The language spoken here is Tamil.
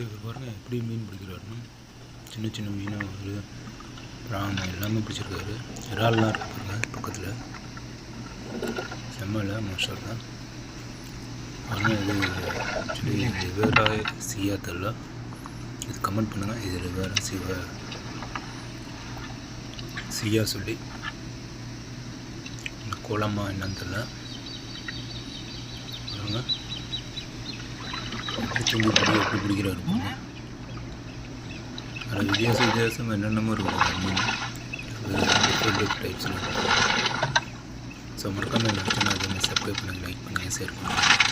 இவர் பாருங்கள் எப்படி மீன் பிடிக்கிறாருன்னு. சின்ன சின்ன மீனாக ஒரு பிரான் எல்லாமே பிடிச்சிருக்காரு. இறால்லாம் இருக்காங்க பக்கத்தில். செம்மல மாஸ்டர் தான். ஆனால் இது ஆக்சுவலி லிவரா சீயா தெரியல. இது கமெண்ட் பண்ணுங்கள். இது லிவரா சீயா சொல்லி இந்த குளமா என்னன்னு தெரியல. பாருங்க எப்படி பிடிக்கிறாரு. அதில் வித்தியாசம் என்னென்னமோ இருக்குது மீன் டிஃப்ரெண்ட் டைப்ஸில். ஸோ மறக்காமல் நினச்சோன்னா அதே மாதிரி சப்ஸ்கிரைப் பண்ணுங்கள், லைக் பண்ணுங்கள், ஷேர் பண்ணுங்கள்.